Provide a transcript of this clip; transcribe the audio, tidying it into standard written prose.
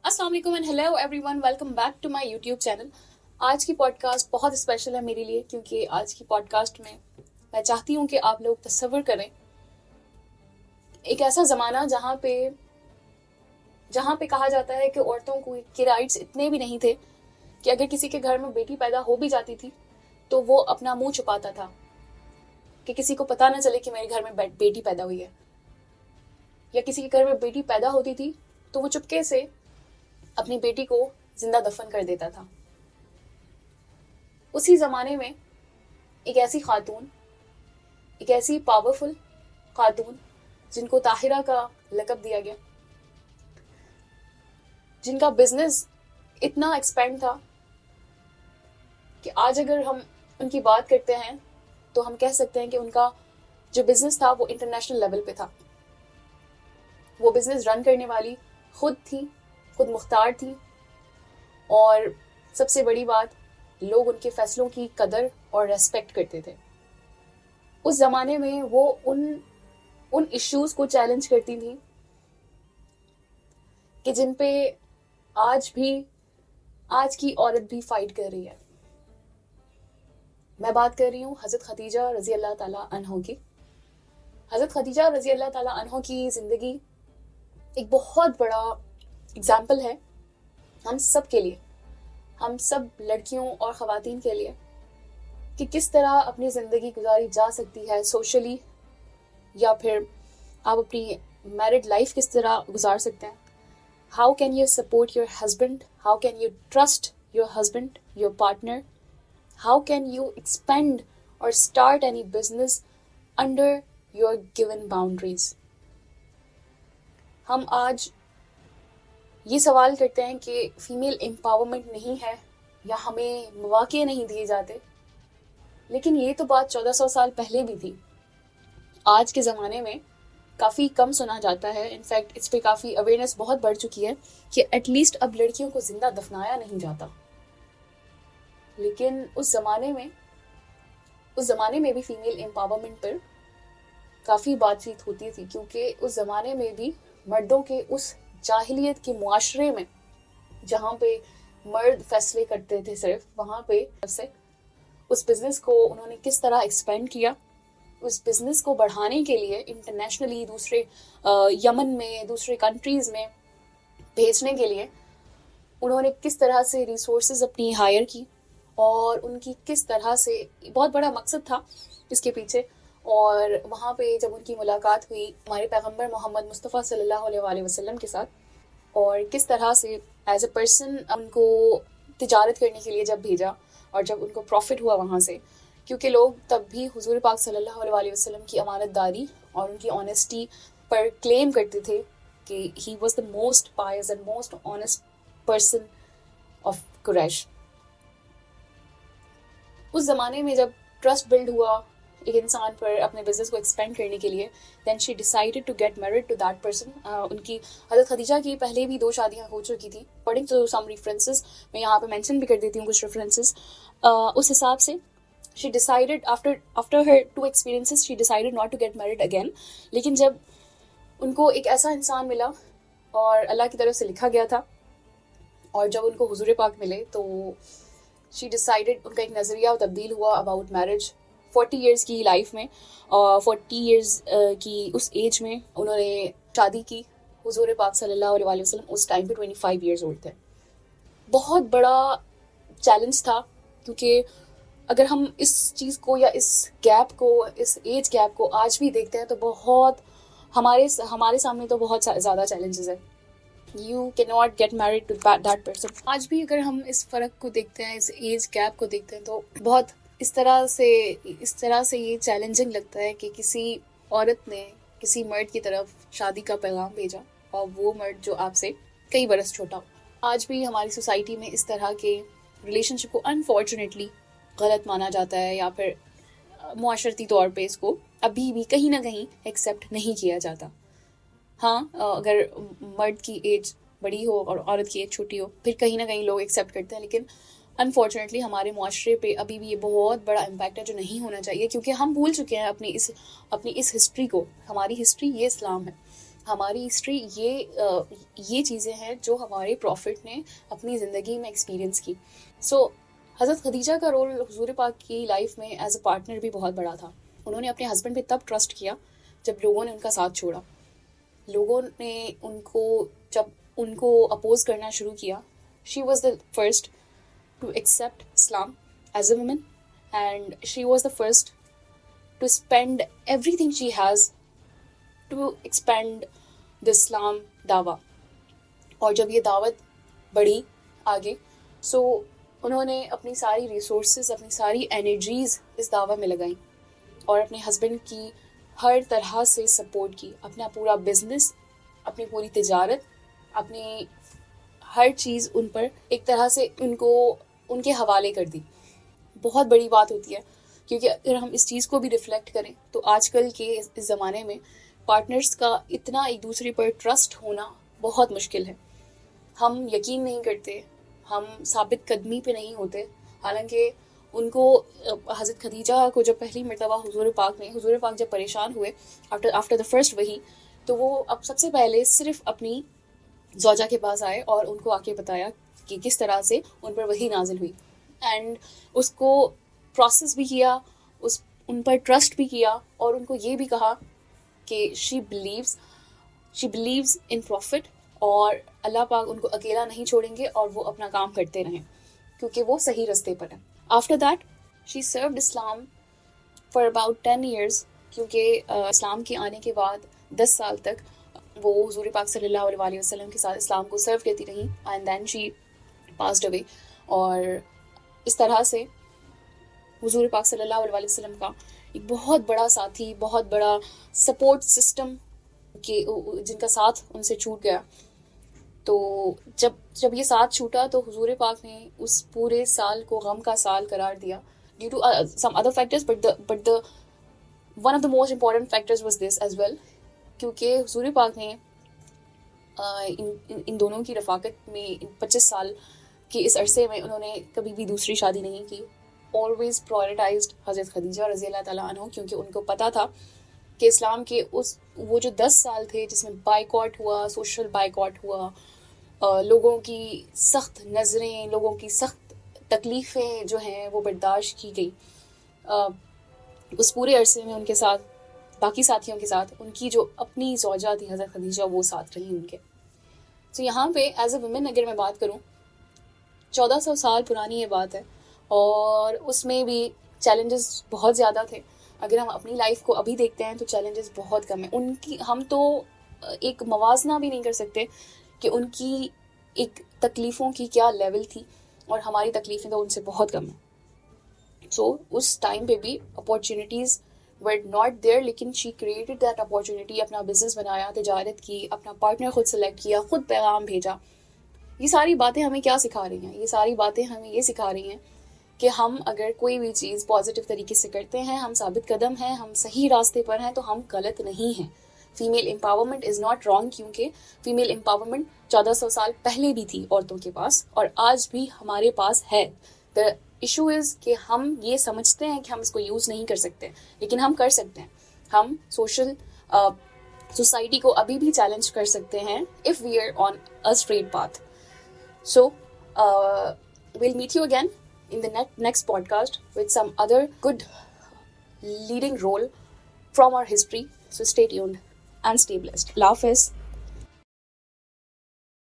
السلام علیکم and hello everyone, welcome back to my YouTube channel. آج کی پوڈ کاسٹ بہت اسپیشل ہے میرے لیے، کیونکہ آج کی پوڈ کاسٹ میں چاہتی ہوں کہ آپ لوگ تصور کریں ایک ایسا زمانہ جہاں پہ کہا جاتا ہے کہ عورتوں کے رائٹس اتنے بھی نہیں تھے کہ اگر کسی کے گھر میں بیٹی پیدا ہو بھی جاتی تھی تو وہ اپنا منہ چھپاتا تھا کہ کسی کو پتہ نہ چلے کہ میرے گھر میں بیٹی پیدا ہوئی ہے. یا کسی کے گھر میں بیٹی پیدا ہوتی تھی تو وہ چپکے سے اپنی بیٹی کو زندہ دفن کر دیتا تھا. اسی زمانے میں ایک ایسی خاتون، ایک ایسی پاورفل خاتون جن کو طاہرہ کا لقب دیا گیا، جن کا بزنس اتنا ایکسپینڈ تھا کہ آج اگر ہم ان کی بات کرتے ہیں تو ہم کہہ سکتے ہیں کہ ان کا جو بزنس تھا وہ انٹرنیشنل لیول پہ تھا. وہ بزنس رن کرنے والی خود تھی، خود مختار تھی، اور سب سے بڑی بات، لوگ ان کے فیصلوں کی قدر اور ریسپیکٹ کرتے تھے. اس زمانے میں وہ ان ایشوز کو چیلنج کرتی تھی کہ جن پہ آج کی عورت بھی فائٹ کر رہی ہے. میں بات کر رہی ہوں حضرت خدیجہ رضی اللہ تعالیٰ عنہ کی. حضرت خدیجہ رضی اللہ تعالیٰ عنہ کی زندگی ایک بہت بڑا اگزامپل ہے ہم سب کے لیے، ہم سب لڑکیوں اور خواتین کے لیے، کہ کس طرح اپنی زندگی گزاری جا سکتی ہے سوشلی، یا پھر آپ اپنی میرڈ لائف کس طرح گزار سکتے ہیں. How can you support your husband, how can you trust your husband, your partner, how can you expand or start any business under your given boundaries. ہم آج یہ سوال کرتے ہیں کہ فیمیل امپاورمنٹ نہیں ہے یا ہمیں مواقع نہیں دیے جاتے، لیکن یہ تو بات 1400 سال پہلے بھی تھی. آج کے زمانے میں کافی کم سنا جاتا ہے. انفیکٹ اس پہ کافی اویئرنیس بہت بڑھ چکی ہے کہ ایٹ لیسٹ اب لڑکیوں کو زندہ دفنایا نہیں جاتا. لیکن اس زمانے میں بھی فیمیل امپاورمنٹ پر کافی بات چیت ہوتی تھی، کیونکہ اس زمانے میں بھی مردوں کے اس جاہلیت کے معاشرے میں جہاں پہ مرد فیصلے کرتے تھے صرف، وہاں پہ اس بزنس کو انہوں نے کس طرح ایکسپینڈ کیا، اس بزنس کو بڑھانے کے لیے انٹرنیشنلی دوسرے یمن میں، دوسرے کنٹریز میں بھیجنے کے لیے انہوں نے کس طرح سے ریسورسز اپنی ہائر کی، اور ان کی کس طرح سے بہت بڑا مقصد تھا اس کے پیچھے. اور وہاں پہ جب ان کی ملاقات ہوئی ہمارے پیغمبر محمد مصطفیٰ صلی اللہ علیہ وآلہ وسلم کے ساتھ، اور کس طرح سے ایز اے پرسن ان کو تجارت کرنے کے لیے جب بھیجا، اور جب ان کو پروفٹ ہوا وہاں سے، کیونکہ لوگ تب بھی حضور پاک صلی اللہ علیہ وآلہ وسلم کی امانت داری اور ان کی آنیسٹی پر کلیم کرتے تھے کہ he was the most pious and most honest person of Quraish. اس زمانے میں جب ٹرسٹ بلڈ ہوا ایک انسان پر اپنے بزنس کو ایکسپینڈ کرنے کے لیے، then she decided to get married to that person. ان کی حضرت خدیجہ کی پہلے بھی 2 شادیاں ہو چکی تھی اکارڈنگ ٹو سم ریفرنسز. میں یہاں پہ مینشن بھی کر دیتی ہوں کچھ ریفرنسز. اس حساب سے she decided after her 2 experiences she decided not to get married again. لیکن جب ان کو ایک ایسا انسان ملا اور اللہ کی طرف سے لکھا گیا تھا، اور جب ان کو حضور پاک ملے تو شی ڈیسائیڈیڈ، ان کا ایک نظریہ تبدیل ہوا اباؤٹ میرج. 40 ایئرس کی لائف میں، 40 ایئرس کی اس ایج میں انہوں نے شادی کی. حضور پاک صلی اللہ علیہ وآلہ وسلم اس ٹائم پہ 25 ایئرس اولڈ تھے. بہت بڑا چیلنج تھا، کیونکہ اگر ہم اس چیز کو یا اس گیپ کو، اس ایج گیپ کو آج بھی دیکھتے ہیں تو بہت ہمارے سامنے تو بہت زیادہ چیلنجز ہیں. یو کی not get married to that person. آج بھی اگر ہم اس فرق کو دیکھتے ہیں، اس ایج گیپ کو دیکھتے ہیں، تو بہت اس طرح سے یہ چیلنجنگ لگتا ہے کہ کسی عورت نے کسی مرد کی طرف شادی کا پیغام بھیجا، اور وہ مرد جو آپ سے کئی برس چھوٹا ہو. آج بھی ہماری سوسائٹی میں اس طرح کے ریلیشن شپ کو انفارچونیٹلی غلط مانا جاتا ہے، یا پھر معاشرتی طور پہ اس کو ابھی بھی کہیں نہ کہیں ایکسیپٹ نہیں کیا جاتا. ہاں، اگر مرد کی ایج بڑی ہو اور عورت کی ایج چھوٹی ہو پھر کہیں نہ کہیں لوگ ایکسیپٹ کرتے ہیں، لیکن انفارچونیٹلی ہمارے معاشرے پہ ابھی بھی یہ بہت بڑا امپیکٹ ہے جو نہیں ہونا چاہیے، کیونکہ ہم بھول چکے ہیں اپنی اس ہسٹری کو. ہماری ہسٹری یہ اسلام ہے. ہماری ہسٹری یہ چیزیں ہیں جو ہمارے پروفٹ نے اپنی زندگی میں ایکسپیرینس کی. سو حضرت خدیجہ کا رول حضور پاک کی لائف میں ایز اے پارٹنر بھی بہت بڑا تھا. انہوں نے اپنے ہسبینڈ پہ تب ٹرسٹ کیا جب لوگوں نے ان کا ساتھ چھوڑا. لوگوں نے جب ان کو اپوز کرنا شروع کیا. She was the first to accept Islam as a woman, and she was the first to spend everything she has to expand the Islam دعویٰ. اور جب یہ دعوت بڑھی آگے, سو انہوں نے اپنی ساری ریسورسز, اپنی ساری انرجیز اس دعویٰ میں لگائیں اور اپنے ہسبینڈ کی ہر طرح سے سپورٹ کی. اپنا پورا بزنس, اپنی پوری تجارت, اپنی ہر چیز ان پر ایک طرح سے ان کے حوالے کر دی. بہت بڑی بات ہوتی ہے, کیونکہ اگر ہم اس چیز کو بھی ریفلیکٹ کریں تو آج کل کے اس زمانے میں پارٹنرز کا اتنا ایک دوسرے پر ٹرسٹ ہونا بہت مشکل ہے. ہم یقین نہیں کرتے, ہم ثابت قدمی پہ نہیں ہوتے. حالانکہ ان کو حضرت خدیجہ کو جب پہلی مرتبہ حضور پاک جب پریشان ہوئے آفٹر دا فرسٹ وحی, تو وہ اب سب سے پہلے صرف اپنی زوجہ کے پاس آئے اور ان کو آ کے بتایا کہ کس طرح سے ان پر وحی نازل ہوئی, اینڈ اس کو پروسیس بھی کیا, ان پر ٹرسٹ بھی کیا, اور ان کو یہ بھی کہا کہ شی بلیوز ان پروفٹ, اور اللہ پاک ان کو اکیلا نہیں چھوڑیں گے اور وہ اپنا کام کرتے رہیں کیونکہ وہ صحیح رستے پر ہیں. After that she served Islam for about 10 years, کیونکہ اسلام کے آنے کے بعد 10 سال تک وہ حضور پاک صلی اللہ علیہ وسلم کے ساتھ اسلام کو سرو کرتی رہیں, and then she passed away. اور اس طرح سے حضور پاک صلی اللہ علیہ وسلم کا ایک بہت بڑا ساتھی, بہت بڑا سپورٹ سسٹم جن کا ساتھ ان سے چھوٹ گیا. تو جب یہ ساتھ چھوٹا تو حضور پاک نے اس پورے سال کو غم کا سال قرار دیا due to some other factors, but one of the most important factors was this as well, کیونکہ حضور پاک نے ان دونوں کی رفاقت میں 25 سال کے اس عرصے میں انہوں نے کبھی بھی دوسری شادی نہیں کی. آلویز پرائرٹائزڈ حضرت خدیجہ رضی اللہ تعالیٰ عنہ, کیونکہ ان کو پتہ تھا کہ اسلام کے وہ جو 10 سال تھے جس میں بائیکاٹ ہوا, سوشل بائیکاٹ ہوا, لوگوں کی سخت نظریں, لوگوں کی سخت تکلیفیں جو ہیں وہ برداشت کی گئی. اس پورے عرصے میں ان کے ساتھ, باقی ساتھیوں کے ساتھ, ان کی جو اپنی زوجہ تھی حضرت خدیجہ, وہ ساتھ رہی ان کے. تو یہاں پہ ایز اے وومن اگر میں بات کروں, 1400 سال پرانی یہ بات ہے, اور اس میں بھی چیلنجز بہت زیادہ تھے. اگر ہم اپنی لائف کو ابھی دیکھتے ہیں تو چیلنجز بہت کم ہیں. ان کی ہم تو ایک موازنہ بھی نہیں کر سکتے کہ ان کی ایک تکلیفوں کی کیا لیول تھی, اور ہماری تکلیفیں تو ان سے بہت کم ہیں. سو اس ٹائم پہ بھی اپارچونیٹیز ور ناٹ دیئر, لیکن شی کریٹڈ دیٹ اپارچونیٹی. اپنا بزنس بنایا, تجارت کی, اپنا پارٹنر خود سلیکٹ کیا, خود پیغام بھیجا. یہ ساری باتیں ہمیں کیا سکھا رہی ہیں؟ یہ ساری باتیں ہمیں یہ سکھا رہی ہیں کہ ہم اگر کوئی بھی چیز پازیٹیو طریقے سے کرتے ہیں, ہم ثابت قدم ہیں, ہم صحیح راستے پر ہیں, تو ہم غلط نہیں ہیں. Female empowerment is not wrong, کیونکہ فیمیل امپاورمنٹ 1400 سال پہلے بھی تھی عورتوں کے پاس, اور آج بھی ہمارے پاس ہے. دا ایشو از کہ ہم یہ سمجھتے ہیں کہ ہم اس کو یوز نہیں کر سکتے, لیکن ہم کر سکتے ہیں. ہم سوسائٹی کو ابھی بھی چیلنج کر سکتے ہیں if we are on a straight path. So we'll meet you again in the next podcast with some other good leading role from our history. So stay tuned and stay blessed. Allah Hafiz.